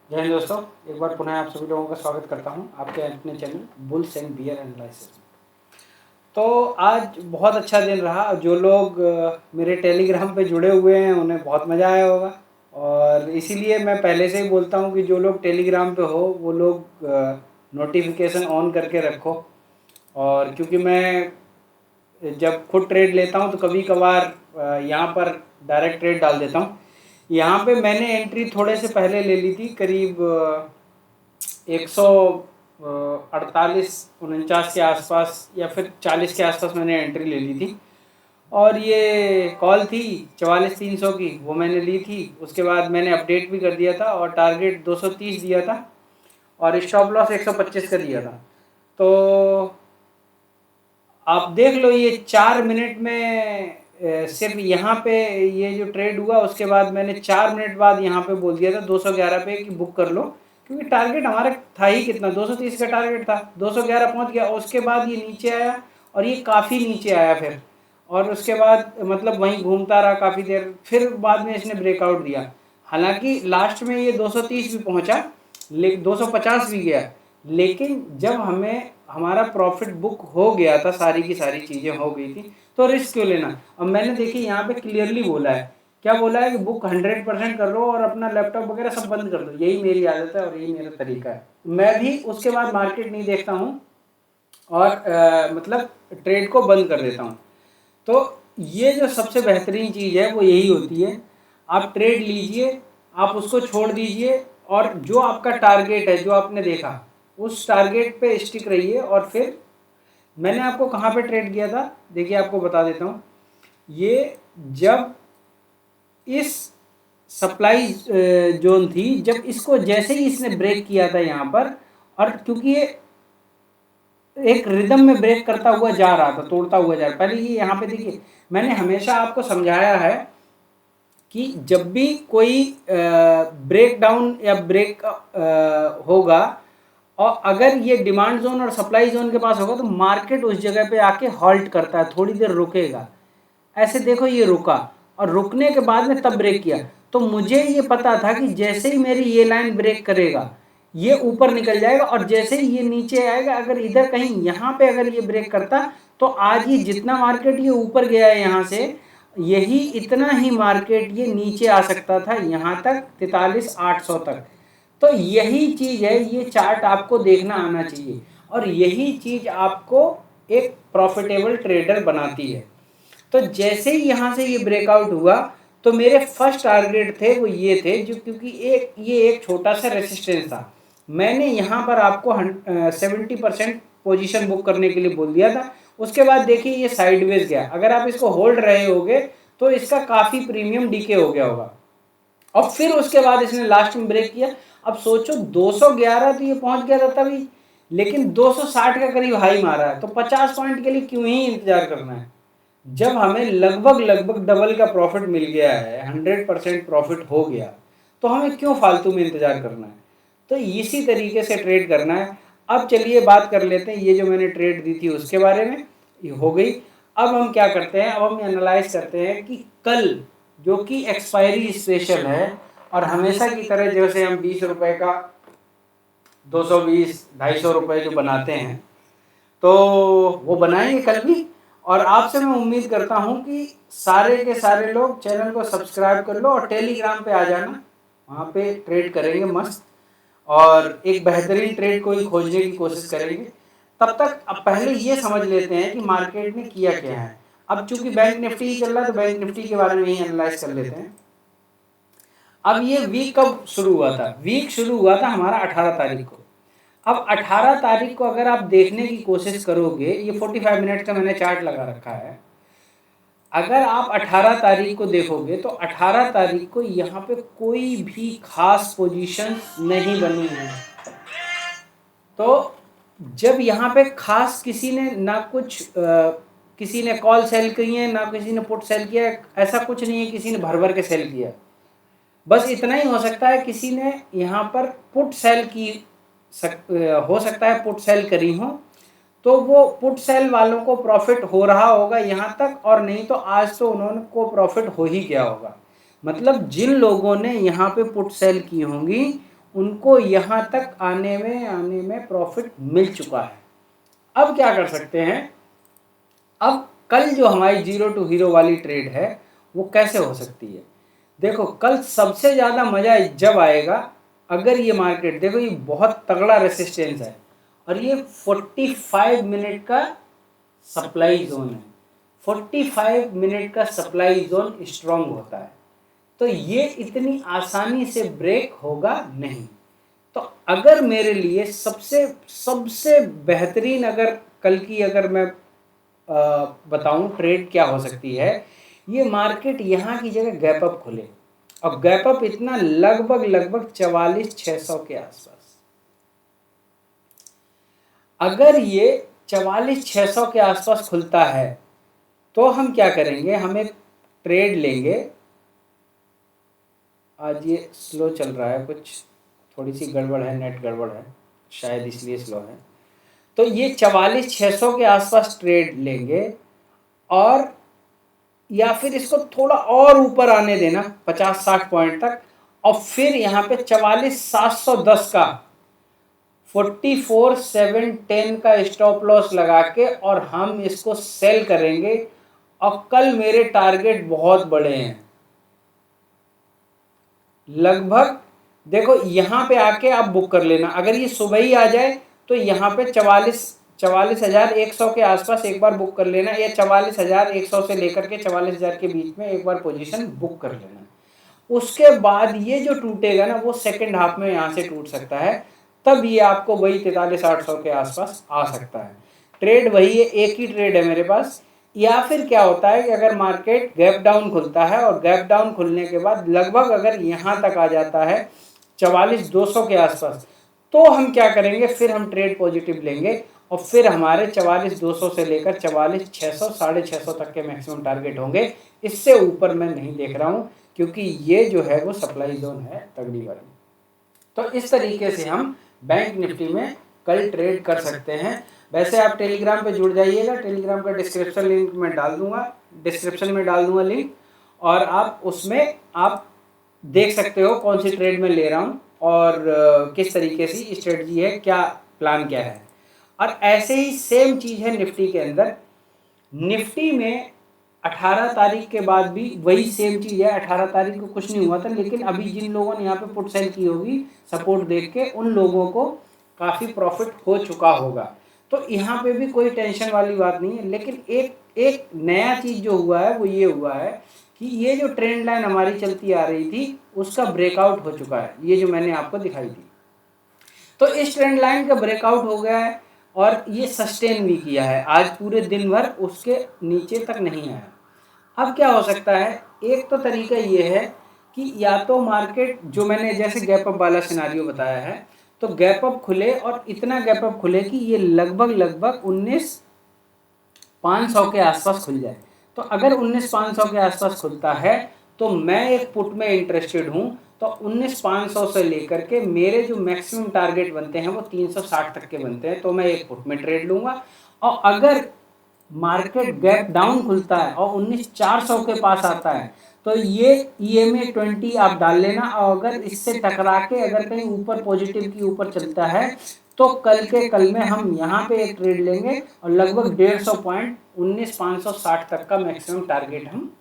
जय हिंद दोस्तों, एक बार पुनः आप सभी लोगों का स्वागत करता हूं आपके अपने channel bulls and bear analysis. तो आज बहुत अच्छा दिन रहा। जो लोग मेरे टेलीग्राम पे जुड़े हुए हैं उन्हें बहुत मज़ा आया होगा, और इसीलिए मैं पहले से ही बोलता हूं कि जो लोग टेलीग्राम पे हो वो लोग नोटिफिकेशन ऑन करके रखो। और क्योंकि मैं जब खुद ट्रेड लेता हूं तो कभी कभार यहाँ पर डायरेक्ट ट्रेड डाल देता हूं। यहाँ पे मैंने एंट्री थोड़े से पहले ले ली थी, करीब 148-49 के आसपास या फिर 40 के आसपास मैंने एंट्री ले ली थी। और ये कॉल थी 44,300 की, वो मैंने ली थी। उसके बाद मैंने अपडेट भी कर दिया था और टारगेट 230 दिया था और स्टॉप लॉस 125 का दिया था। तो आप देख लो, ये 4 मिनट में सिर्फ यहाँ पे ये जो ट्रेड हुआ, उसके बाद मैंने 4 मिनट बाद यहाँ पे बोल दिया था 211 पे कि बुक कर लो, क्योंकि टारगेट हमारा था ही कितना, 230 का टारगेट था। 211 पहुँच गया, उसके बाद ये नीचे आया और ये काफ़ी नीचे आया फिर, और उसके बाद मतलब वहीं घूमता रहा काफ़ी देर, फिर बाद में इसने ब्रेकआउट दिया। हालांकि लास्ट में ये 230 भी पहुँचा, 250 भी गया, लेकिन जब हमें हमारा प्रॉफिट बुक हो गया था, सारी की सारी चीज़ें हो गई थी, तो रिस्क क्यों लेना। अब मैंने देखिए यहाँ पे क्लियरली बोला है, क्या बोला है कि बुक 100% कर लो और अपना लैपटॉप वगैरह सब बंद कर दो। यही मेरी आदत है और यही मेरा तरीका है। मैं भी उसके बाद मार्केट नहीं देखता हूँ और मतलब ट्रेड को बंद कर देता हूँ। तो ये जो सबसे बेहतरीन चीज़ है वो यही होती है, आप ट्रेड लीजिए, आप उसको छोड़ दीजिए, और जो आपका टारगेट है, जो आपने देखा, उस टारगेट पे स्टिक रहिए। और फिर मैंने आपको कहाँ पे ट्रेड किया था, देखिए आपको बता देता हूँ। ये जब इस सप्लाई जोन थी, जब इसको जैसे ही इसने ब्रेक किया था यहाँ पर, और क्योंकि ये एक रिदम में ब्रेक करता हुआ जा रहा था, तोड़ता हुआ जा रहा। पहले ये यहाँ पे देखिए, मैंने हमेशा आपको समझाया है कि जब भी कोई ब्रेक डाउन या ब्रेक होगा, और अगर ये डिमांड जोन और सप्लाई जोन के पास होगा, तो मार्केट उस जगह पे आके हॉल्ट करता है, थोड़ी देर रुकेगा। ऐसे देखो, ये रुका और रुकने के बाद में तब ब्रेक किया। तो मुझे ये पता था कि जैसे ही मेरी ये लाइन ब्रेक करेगा, ये ऊपर निकल जाएगा, और जैसे ही ये नीचे आएगा, अगर इधर कहीं यहाँ पे अगर ये ब्रेक करता, तो आज ये जितना मार्केट ये ऊपर गया है यहाँ से, यही इतना ही मार्केट ये नीचे आ सकता था, यहाँ तक 43,800 तक। तो यही चीज़ है, ये चार्ट आपको देखना आना चाहिए, और यही चीज़ आपको एक प्रॉफिटेबल ट्रेडर बनाती है। तो जैसे ही यहाँ से ये ब्रेकआउट हुआ, तो मेरे फर्स्ट टारगेट थे वो ये थे, जो क्योंकि ये एक छोटा सा रेसिस्टेंस था। मैंने यहाँ पर आपको 70% पोजीशन बुक करने के लिए बोल दिया था। उसके बाद देखिए ये साइडवेज गया, अगर आप इसको होल्ड रहे होगे तो इसका काफ़ी प्रीमियम डीके हो गया होगा। और फिर उसके बाद इसने लास्ट में ब्रेक किया। अब सोचो, 211 तो ये पहुंच गया था तभी, लेकिन 260 का करीब हाई मारा है, तो 50 पॉइंट के लिए क्यों ही इंतजार करना है, जब हमें लगभग लगभग डबल का प्रॉफिट मिल गया है, 100% प्रॉफिट हो गया, तो हमें क्यों फालतू में इंतजार करना है। तो इसी तरीके से ट्रेड करना है। अब चलिए बात कर लेते हैं, ये जो मैंने ट्रेड दी थी उसके बारे में, ये हो गई। अब हम क्या करते हैं, अब हम एनालाइज करते हैं कि कल जो कि एक्सपायरी स्पेशल है, और हमेशा की तरह जैसे हम 20 रुपए का 220 250 रुपए जो बनाते हैं, तो वो बनाएंगे कल भी। और आपसे मैं उम्मीद करता हूं कि सारे के सारे लोग चैनल को सब्सक्राइब कर लो और टेलीग्राम पे आ जाना, वहाँ पे ट्रेड करेंगे मस्त, और एक बेहतरीन ट्रेड को ही खोजने की कोशिश करेंगे। तब तक अब पहले ये समझ लेते हैं कि मार्केट ने किया क्या है। अब चूंकि बैंक निफ्टी ही चल रहा है, तो बैंक निफ्टी के बारे में ही एनालाइज कर लेते हैं। अब ये वीक कब शुरू हुआ था, वीक शुरू हुआ था हमारा 18 तारीख को। अब 18 तारीख को अगर आप देखने की कोशिश करोगे, ये 45 मिनट का मैंने चार्ट लगा रखा है, अगर आप 18 तारीख को देखोगे तो 18 तारीख को यहाँ पे कोई भी खास पोजीशन नहीं बनी है। तो जब यहाँ पे खास किसी ने ना कुछ किसी ने कॉल सेल की है, ना किसी ने पुट सेल किया, ऐसा कुछ नहीं है किसी ने भर भर के सेल किया। बस इतना ही हो सकता है, किसी ने यहाँ पर पुट सेल की हो सकता है, पुट सेल करी हो, तो वो पुट सेल वालों को प्रॉफिट हो रहा होगा यहाँ तक, और नहीं तो आज तो उन्होंने को प्रॉफिट हो ही गया होगा। मतलब जिन लोगों ने यहाँ पे पुट सेल की होंगी, उनको यहाँ तक आने में प्रॉफिट मिल चुका है। अब क्या कर सकते हैं, अब कल जो हमारी 0 to हीरो वाली ट्रेड है वो कैसे हो सकती है। देखो कल सबसे ज़्यादा मज़ा जब आएगा अगर ये मार्केट, देखो ये बहुत तगड़ा रेसिस्टेंस है और ये 45 मिनट का सप्लाई जोन है। 45 मिनट का सप्लाई जोन स्ट्रॉन्ग होता है, तो ये इतनी आसानी से ब्रेक होगा नहीं। तो अगर मेरे लिए सबसे बेहतरीन अगर कल की अगर मैं बताऊं ट्रेड क्या हो सकती है, ये मार्केट यहाँ की जगह गैप अप खुले और गैप अप इतना लगभग 44,600 के आसपास। अगर ये 44,600 के आसपास खुलता है तो हम क्या करेंगे, हम एक ट्रेड लेंगे। आज ये स्लो चल रहा है, कुछ थोड़ी सी गड़बड़ है, नेट गड़बड़ है शायद इसलिए स्लो है। तो ये 44,600 के आसपास ट्रेड लेंगे और या फिर इसको थोड़ा और ऊपर आने देना 50-60 पॉइंट तक और फिर यहाँ पे 44,710 का 44,710 का स्टॉप लॉस लगा के और हम इसको सेल करेंगे। और कल मेरे टारगेट बहुत बड़े हैं, लगभग देखो यहाँ पे आके आप बुक कर लेना। अगर ये सुबह ही आ जाए तो यहाँ पे 44,100 के आसपास एक बार बुक कर लेना, या 44,100 से लेकर के 44,000 के बीच में एक बार पोजीशन बुक कर लेना। उसके बाद ये जो टूटेगा ना वो सेकंड हाफ में यहाँ से टूट सकता है, तब ये आपको वही 43,800 के आसपास आ सकता है। ट्रेड वही है, एक ही ट्रेड है मेरे पास। या फिर क्या होता है कि अगर मार्केट गैप डाउन खुलता है और गैप डाउन खुलने के बाद लगभग अगर यहाँ तक आ जाता है 44,200 के आसपास, तो हम क्या करेंगे, फिर हम ट्रेड पॉजिटिव लेंगे और फिर हमारे 44,200 से लेकर 44,600 650 तक के मैक्सिमम टारगेट होंगे। इससे ऊपर मैं नहीं देख रहा हूँ क्योंकि ये जो है वो सप्लाई जोन है तगड़ी वाली। तो इस तरीके से हम बैंक निफ्टी में कल ट्रेड कर सकते हैं। वैसे आप टेलीग्राम पे जुड़ जाइएगा, टेलीग्राम का डिस्क्रिप्शन लिंक में डाल दूंगा, डिस्क्रिप्शन में डाल दूंगा लिंक, और आप उसमें आप देख सकते हो कौन सी ट्रेड में ले रहा हूँ और किस तरीके से स्ट्रेटजी है, क्या प्लान क्या है। और ऐसे ही सेम चीज़ है निफ्टी के अंदर। निफ्टी में 18 तारीख के बाद भी वही सेम चीज़ है। 18 तारीख को कुछ नहीं हुआ था, लेकिन अभी जिन लोगों ने यहाँ पे पुट सेल की होगी सपोर्ट देख के, उन लोगों को काफ़ी प्रॉफिट हो चुका होगा। तो यहाँ पे भी कोई टेंशन वाली बात नहीं है। लेकिन एक नया चीज़ जो हुआ है वो ये हुआ है कि ये जो ट्रेंड लाइन हमारी चलती आ रही थी उसका ब्रेकआउट हो चुका है, ये जो मैंने आपको दिखाई थी। तो इस ट्रेंड लाइन का ब्रेकआउट हो गया है और ये सस्टेन भी किया है, आज पूरे दिन भर उसके नीचे तक नहीं आया। अब क्या हो सकता है, एक तो तरीका ये है कि या तो मार्केट जो मैंने जैसे गैप अप वाला सिनारियो बताया है, तो गैप अप खुले और इतना गैप अप खुले कि ये लगभग 19,500 के आसपास खुल जाए। तो अगर 19,500 के आसपास खुलता है तो मैं एक पुट में इंटरेस्टेड हूँ। तो 19,500 से लेकर के मेरे जो मैक्सिमम टारगेट बनते हैं वो 360 तक के बनते हैं, तो मैं एक पुट में ट्रेड लूँगा। और अगर मार्केट गैप डाउन खुलता है और 19,400 के पास आता है तो ये EMA 20 आप डाल लेना। और अगर इससे टकरा के अगर कहीं ऊपर पॉजिटिव की ऊपर चलता है तो कल में हम यहाँ पे एक ट्रेड लेंगे और लगभग 150 पॉइंट 19,560 तक का मैक्सिमम टारगेट हम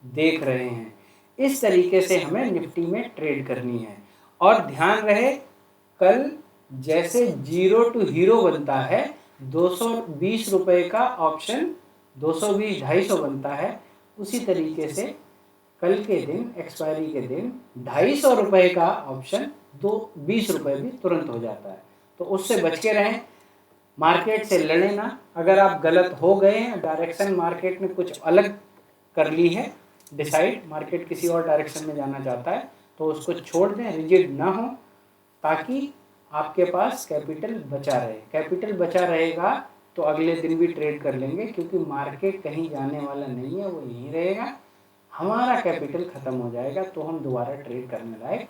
देख रहे हैं। इस तरीके से हमें निफ्टी में ट्रेड करनी है। और ध्यान रहे, कल जैसे 0 to हीरो बनता है 220 रुपये का ऑप्शन 220 250 बनता है, उसी तरीके से कल के दिन एक्सपायरी के दिन 250 रुपये का ऑप्शन 20 रुपये भी तुरंत हो जाता है। तो उससे बच के रहें, मार्केट से लड़े ना। अगर आप गलत हो गए हैं, डायरेक्शन मार्केट ने कुछ अलग कर ली है डिसाइड, मार्केट किसी और डायरेक्शन में जाना चाहता है, तो उसको छोड़ दें, रिजिड ना हो, ताकि आपके पास कैपिटल बचा रहे। कैपिटल बचा रहेगा तो अगले दिन भी ट्रेड कर लेंगे, क्योंकि मार्केट कहीं जाने वाला नहीं है, वो यहीं रहेगा। हमारा कैपिटल ख़त्म हो जाएगा तो हम दोबारा ट्रेड करने लायक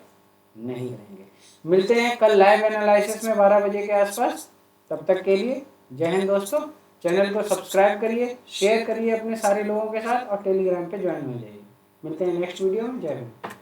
नहीं रहेंगे। मिलते हैं कल लाइव एनालिसिस में 12 बजे के आसपास। तब तक के लिए जय हिंद दोस्तों। चैनल को सब्सक्राइब करिए, शेयर करिए अपने सारे लोगों के साथ और टेलीग्राम पे ज्वाइन हो जाइए। मिलते हैं नेक्स्ट वीडियो में। जय हिंद।